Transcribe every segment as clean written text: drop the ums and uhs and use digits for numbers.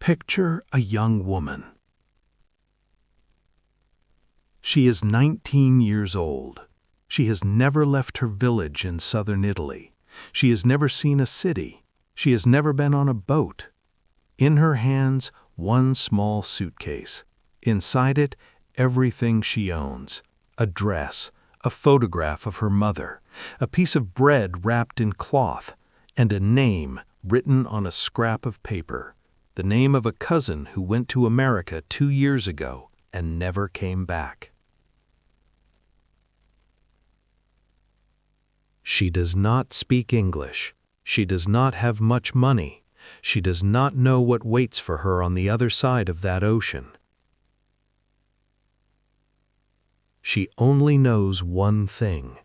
Picture a young woman. She is 19 years old. She has never left her village in southern Italy. She has never seen a city. She has never been on a boat. In her hands, one small suitcase. Inside it, everything she owns. A dress, a photograph of her mother, a piece of bread wrapped in cloth, and a name written on a scrap of paper. The name of a cousin who went to America 2 years ago and never came back. She does not speak English. She does not have much money. She does not know what waits for her on the other side of that ocean. She only knows one thing: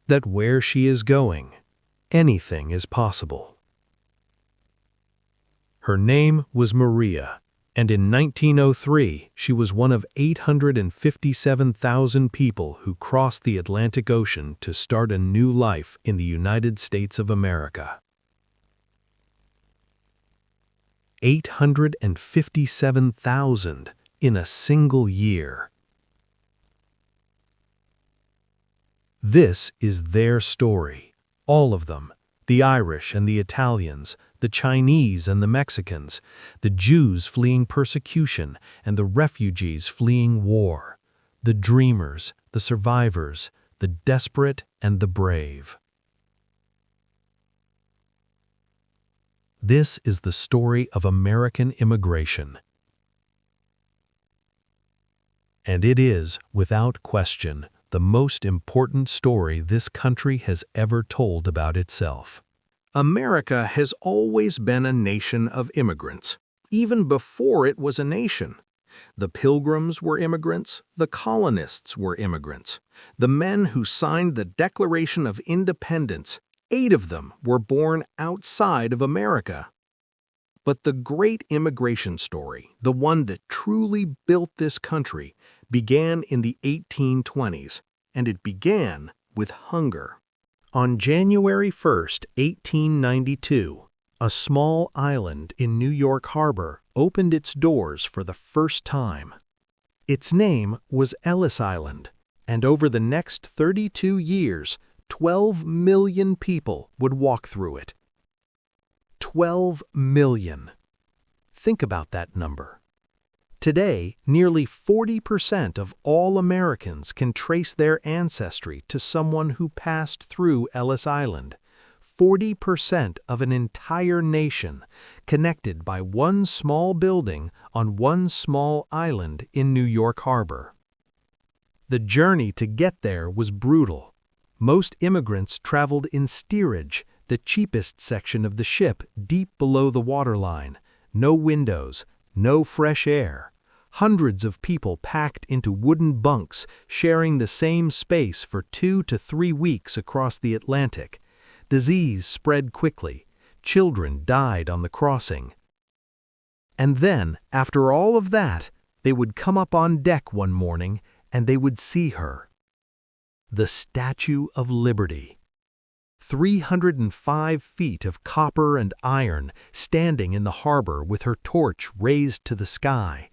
that where she is going, anything is possible. Her name was Maria, and in 1903 she was one of 857,000 people who crossed the Atlantic Ocean to start a new life in the United States of America. 857,000 in a single year. This is their story, all of them, the Irish and the Italians, the Chinese and the Mexicans, the Jews fleeing persecution and the refugees fleeing war, the dreamers, the survivors, the desperate and the brave. This is the story of American immigration. And it is, without question, the most important story this country has ever told about itself. America has always been a nation of immigrants, even before it was a nation. The Pilgrims were immigrants, the colonists were immigrants. The men who signed the Declaration of Independence, 8 of them were born outside of America. But the great immigration story, the one that truly built this country, began in the 1820s, and it began with hunger. On January 1st, 1892, a small island in New York Harbor opened its doors for the first time. Its name was Ellis Island, and over the next 32 years, 12 million people would walk through it. 12 million. Think about that number. Today, nearly 40% of all Americans can trace their ancestry to someone who passed through Ellis Island. 40% of an entire nation connected by one small building on one small island in New York Harbor. The journey to get there was brutal. Most immigrants traveled in steerage, the cheapest section of the ship deep below the waterline. No windows, no fresh air. Hundreds of people packed into wooden bunks, sharing the same space for 2 to 3 weeks across the Atlantic. Disease spread quickly. Children died on the crossing. And then, after all of that, they would come up on deck one morning and they would see her. The Statue of Liberty. 305 feet of copper and iron standing in the harbor with her torch raised to the sky.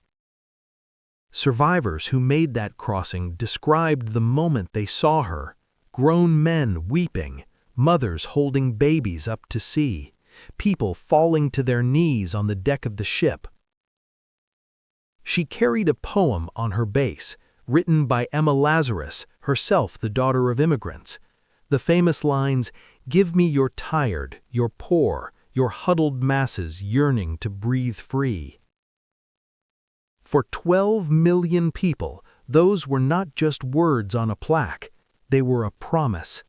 Survivors who made that crossing described the moment they saw her: grown men weeping, mothers holding babies up to sea, people falling to their knees on the deck of the ship. She carried a poem on her base, written by Emma Lazarus, herself the daughter of immigrants. The famous lines, "Give me your tired, your poor, your huddled masses yearning to breathe free." For 12 million people, those were not just words on a plaque, they were a promise.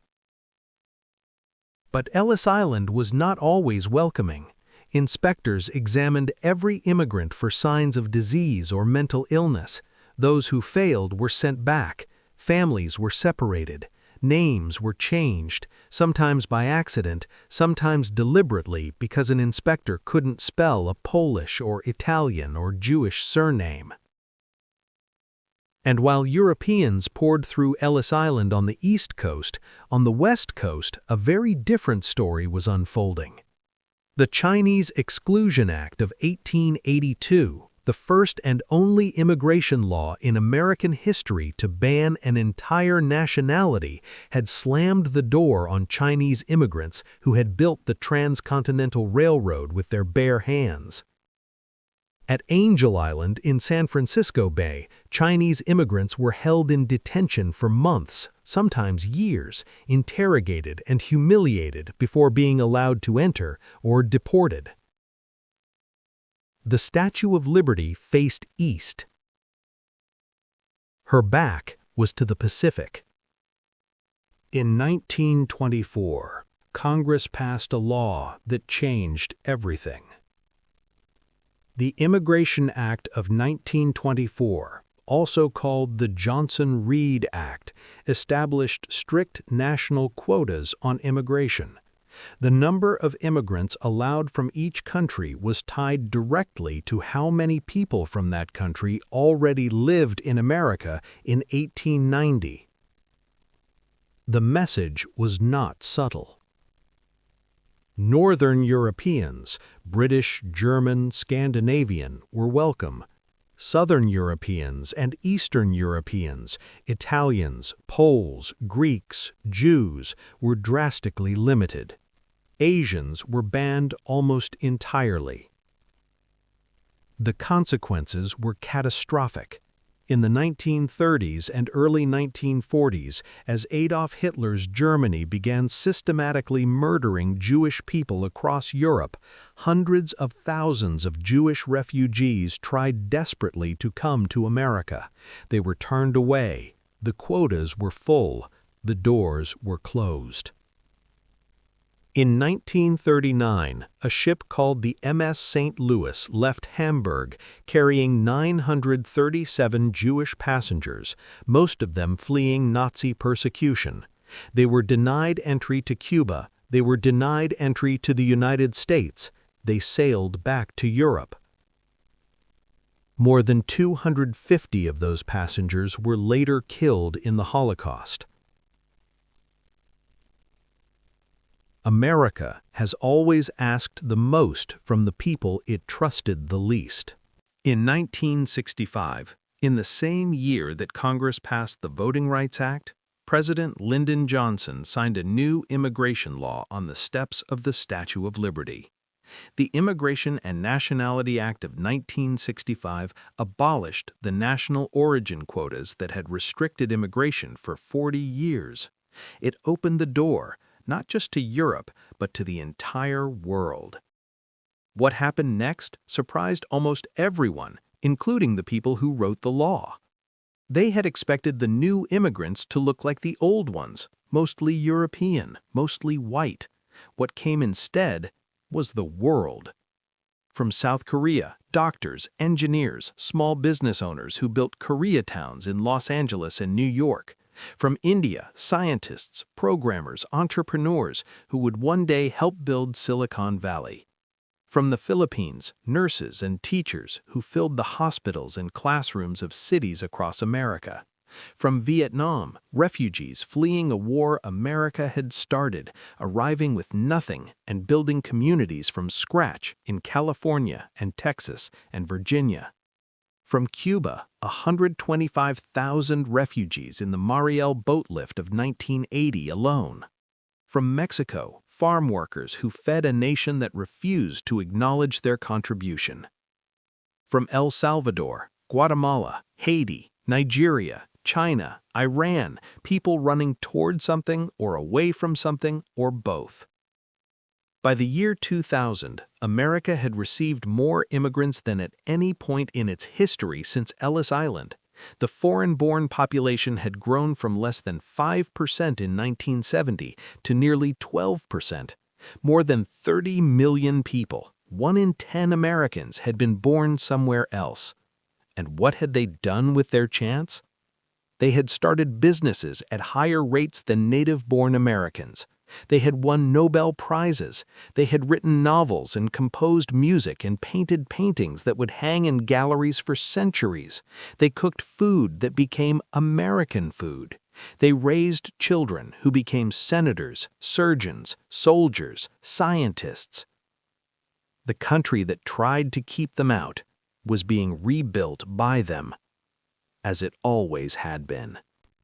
But Ellis Island was not always welcoming. Inspectors examined every immigrant for signs of disease or mental illness. Those who failed were sent back. Families were separated. Names were changed, sometimes by accident, sometimes deliberately because an inspector couldn't spell a Polish or Italian or Jewish surname. And while Europeans poured through Ellis Island on the East Coast, on the West Coast a very different story was unfolding. The Chinese Exclusion Act of 1882, the first and only immigration law in American history to ban an entire nationality, had slammed the door on Chinese immigrants who had built the transcontinental railroad with their bare hands. At Angel Island in San Francisco Bay, Chinese immigrants were held in detention for months, sometimes years, interrogated and humiliated before being allowed to enter or deported. The Statue of Liberty faced east. Her back was to the Pacific. In 1924, Congress passed a law that changed everything. The Immigration Act of 1924, also called the Johnson-Reed Act, established strict national quotas on immigration. The number of immigrants allowed from each country was tied directly to how many people from that country already lived in America in 1890. The message was not subtle. Northern Europeans, British, German, Scandinavian, were welcome. Southern Europeans and Eastern Europeans, Italians, Poles, Greeks, Jews, were drastically limited. Asians were banned almost entirely. The consequences were catastrophic. In the 1930s and early 1940s, as Adolf Hitler's Germany began systematically murdering Jewish people across Europe, hundreds of thousands of Jewish refugees tried desperately to come to America. They were turned away. The quotas were full. The doors were closed. In 1939, a ship called the MS St. Louis left Hamburg carrying 937 Jewish passengers, most of them fleeing Nazi persecution. They were denied entry to Cuba. They were denied entry to the United States. They sailed back to Europe. More than 250 of those passengers were later killed in the Holocaust. America has always asked the most from the people it trusted the least. In 1965, in the same year that Congress passed the Voting Rights Act, President Lyndon Johnson signed a new immigration law on the steps of the Statue of Liberty. The Immigration and Nationality Act of 1965 abolished the national origin quotas that had restricted immigration for 40 years. It opened the door not just to Europe, but to the entire world. What happened next surprised almost everyone, including the people who wrote the law. They had expected the new immigrants to look like the old ones, mostly European, mostly white. What came instead was the world. From South Korea, doctors, engineers, small business owners who built Koreatowns in Los Angeles and New York. From India, scientists, programmers, entrepreneurs who would one day help build Silicon Valley. From the Philippines, nurses and teachers who filled the hospitals and classrooms of cities across America. From Vietnam, refugees fleeing a war America had started, arriving with nothing and building communities from scratch in California and Texas and Virginia. From Cuba, 125,000 refugees in the Mariel boat lift of 1980 alone. From Mexico, farm workers who fed a nation that refused to acknowledge their contribution. From El Salvador, Guatemala, Haiti, Nigeria, China, Iran, people running toward something or away from something or both. By the year 2000, America had received more immigrants than at any point in its history since Ellis Island. The foreign-born population had grown from less than 5% in 1970 to nearly 12%. More than 30 million people, 1 in 10 Americans, had been born somewhere else. And what had they done with their chance? They had started businesses at higher rates than native-born Americans. They had won Nobel Prizes. They had written novels and composed music and painted paintings that would hang in galleries for centuries. They cooked food that became American food. They raised children who became senators, surgeons, soldiers, scientists. The country that tried to keep them out was being rebuilt by them, as it always had been.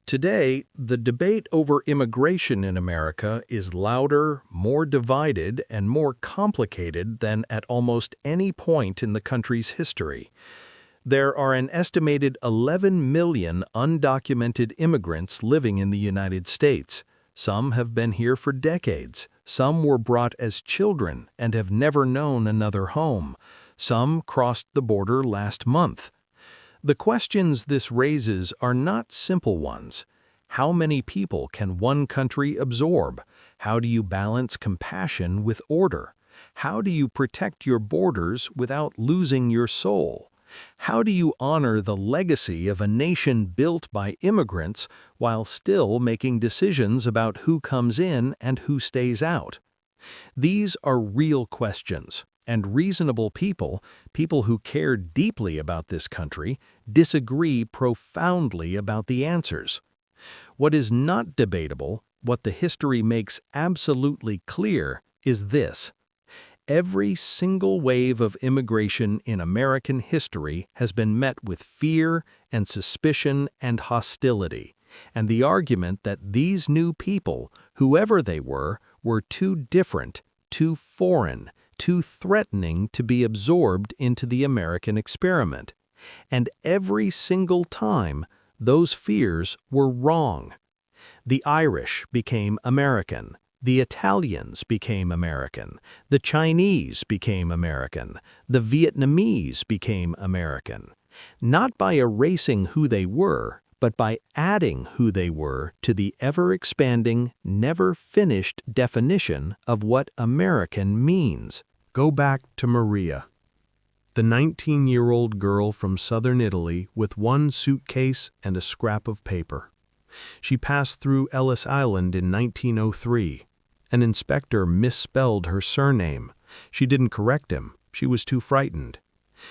Today, the debate over immigration in America is louder, more divided, and more complicated than at almost any point in the country's history. There are an estimated 11 million undocumented immigrants living in the United States. Some have been here for decades. Some were brought as children and have never known another home. Some crossed the border last month. The questions this raises are not simple ones. How many people can one country absorb? How do you balance compassion with order? How do you protect your borders without losing your soul? How do you honor the legacy of a nation built by immigrants while still making decisions about who comes in and who stays out? These are real questions, and reasonable people who care deeply about this country, disagree profoundly about the answers. What is not debatable, what the history makes absolutely clear, is this: every single wave of immigration in American history has been met with fear and suspicion and hostility, and the argument that these new people, whoever they were too different, too foreign, too threatening to be absorbed into the American experiment. And every single time, those fears were wrong. The Irish became American. The Italians became American. The Chinese became American. The Vietnamese became American. Not by erasing who they were, but by adding who they were to the ever-expanding, never-finished definition of what American means. Go back to Maria, the 19-year-old girl from southern Italy with one suitcase and a scrap of paper. She passed through Ellis Island in 1903. An inspector misspelled her surname. She didn't correct him. She was too frightened.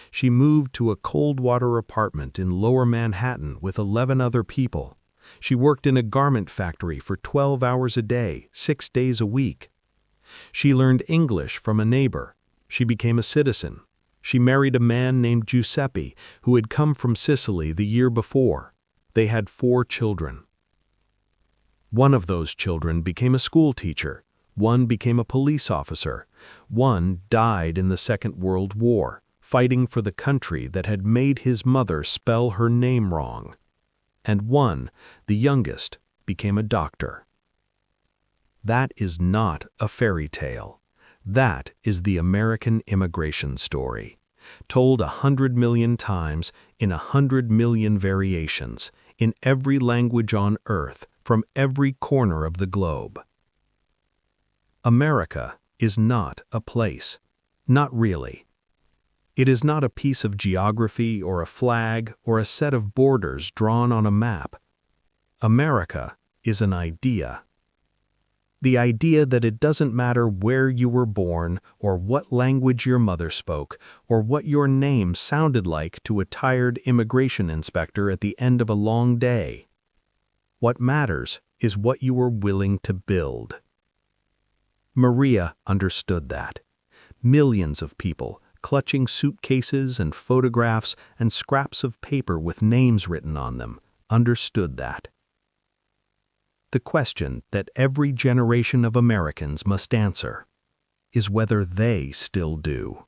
She moved to a cold-water apartment in Lower Manhattan with 11 other people. She worked in a garment factory for 12 hours a day, 6 days a week. She learned English from a neighbor. She became a citizen. She married a man named Giuseppe, who had come from Sicily the year before. They had 4 children. One of those children became a school teacher. One became a police officer. One died in the Second World War, fighting for the country that had made his mother spell her name wrong. And one, the youngest, became a doctor. That is not a fairy tale. That is the American immigration story, told 100 million times in 100 million variations, in every language on earth, from every corner of the globe. America is not a place. Not really. It is not a piece of geography or a flag or a set of borders drawn on a map. America is an idea. The idea that it doesn't matter where you were born or what language your mother spoke or what your name sounded like to a tired immigration inspector at the end of a long day. What matters is what you were willing to build. Maria understood that. Millions of people, clutching suitcases and photographs and scraps of paper with names written on them, understood that. The question that every generation of Americans must answer is whether they still do.